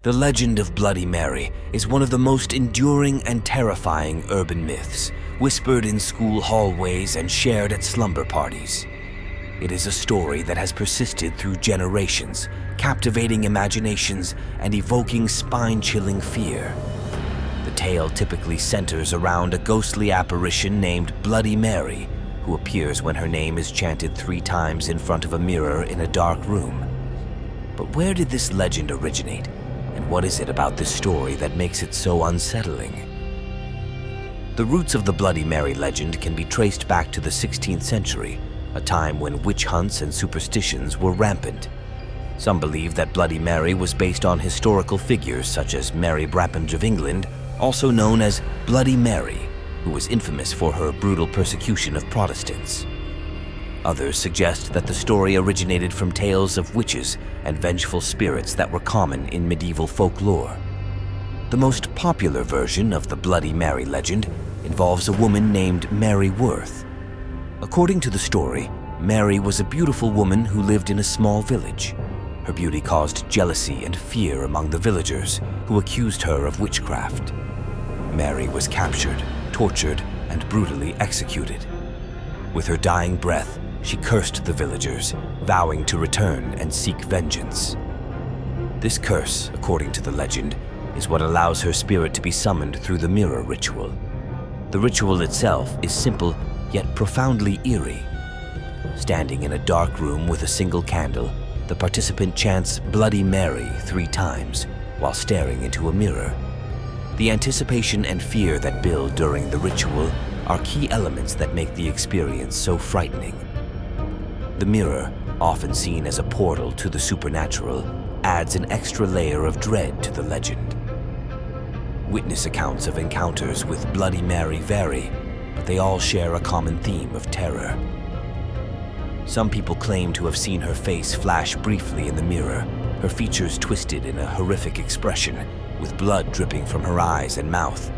The legend of Bloody Mary is one of the most enduring and terrifying urban myths, whispered in school hallways and shared at slumber parties. It is a story that has persisted through generations, captivating imaginations and evoking spine-chilling fear. The tale typically centers around a ghostly apparition named Bloody Mary, who appears when her name is chanted 3 times in front of a mirror in a dark room. But where did this legend originate? And what is it about this story that makes it so unsettling? The roots of the Bloody Mary legend can be traced back to the 16th century, a time when witch hunts and superstitions were rampant. Some believe that Bloody Mary was based on historical figures such as Mary Brabant of England, also known as Bloody Mary, who was infamous for her brutal persecution of Protestants. Others suggest that the story originated from tales of witches and vengeful spirits that were common in medieval folklore. The most popular version of the Bloody Mary legend involves a woman named Mary Worth. According to the story, Mary was a beautiful woman who lived in a small village. Her beauty caused jealousy and fear among the villagers, who accused her of witchcraft. Mary was captured, tortured, and brutally executed. With her dying breath, she cursed the villagers, vowing to return and seek vengeance. This curse, according to the legend, is what allows her spirit to be summoned through the mirror ritual. The ritual itself is simple, yet profoundly eerie. Standing in a dark room with a single candle, the participant chants Bloody Mary 3 times while staring into a mirror. The anticipation and fear that build during the ritual are key elements that make the experience so frightening. The mirror, often seen as a portal to the supernatural, adds an extra layer of dread to the legend. Witness accounts of encounters with Bloody Mary vary, but they all share a common theme of terror. Some people claim to have seen her face flash briefly in the mirror, her features twisted in a horrific expression, with blood dripping from her eyes and mouth.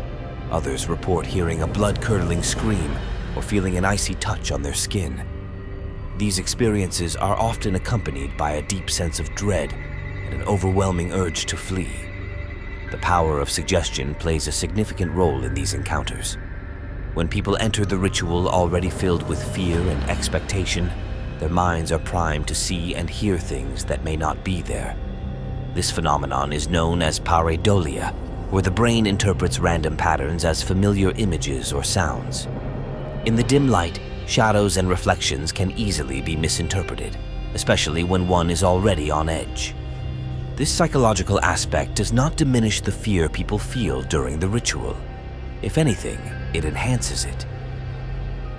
Others report hearing a blood-curdling scream or feeling an icy touch on their skin. These experiences are often accompanied by a deep sense of dread and an overwhelming urge to flee. The power of suggestion plays a significant role in these encounters. When people enter the ritual already filled with fear and expectation, their minds are primed to see and hear things that may not be there. This phenomenon is known as pareidolia, where the brain interprets random patterns as familiar images or sounds. In the dim light, shadows and reflections can easily be misinterpreted, especially when one is already on edge. This psychological aspect does not diminish the fear people feel during the ritual. If anything, it enhances it.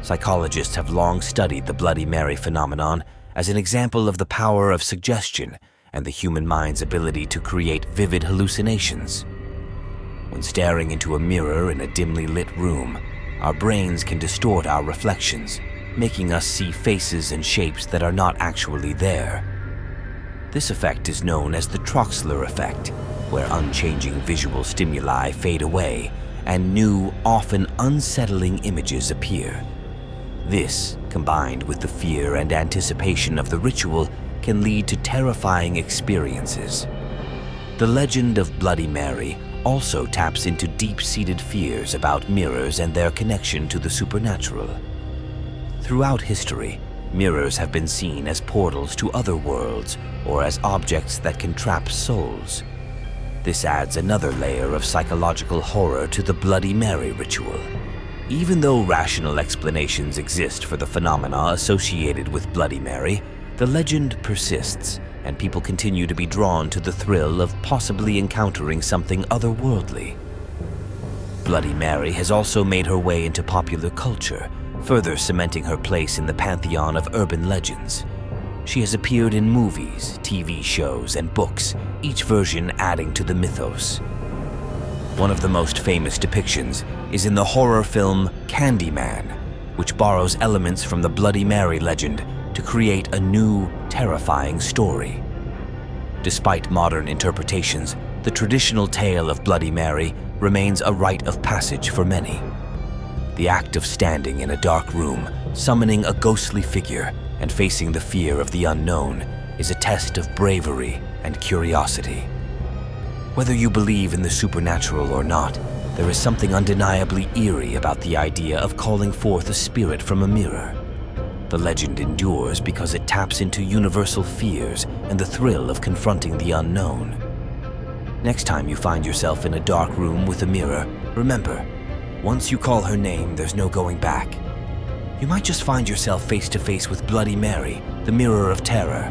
Psychologists have long studied the Bloody Mary phenomenon as an example of the power of suggestion and the human mind's ability to create vivid hallucinations. When staring into a mirror in a dimly lit room, our brains can distort our reflections, making us see faces and shapes that are not actually there. This effect is known as the Troxler effect, where unchanging visual stimuli fade away and new, often unsettling images appear. This, combined with the fear and anticipation of the ritual, can lead to terrifying experiences. The legend of Bloody Mary also taps into deep-seated fears about mirrors and their connection to the supernatural. Throughout history, mirrors have been seen as portals to other worlds or as objects that can trap souls. This adds another layer of psychological horror to the Bloody Mary ritual. Even though rational explanations exist for the phenomena associated with Bloody Mary, the legend persists, and people continue to be drawn to the thrill of possibly encountering something otherworldly. Bloody Mary has also made her way into popular culture, further cementing her place in the pantheon of urban legends. She has appeared in movies, TV shows, and books, each version adding to the mythos. One of the most famous depictions is in the horror film Candyman, which borrows elements from the Bloody Mary legend to create a new, terrifying story. Despite modern interpretations, the traditional tale of Bloody Mary remains a rite of passage for many. The act of standing in a dark room, summoning a ghostly figure, and facing the fear of the unknown is a test of bravery and curiosity. Whether you believe in the supernatural or not, there is something undeniably eerie about the idea of calling forth a spirit from a mirror. The legend endures because it taps into universal fears and the thrill of confronting the unknown. Next time you find yourself in a dark room with a mirror, remember, once you call her name, there's no going back. You might just find yourself face to face with Bloody Mary, the mirror of terror.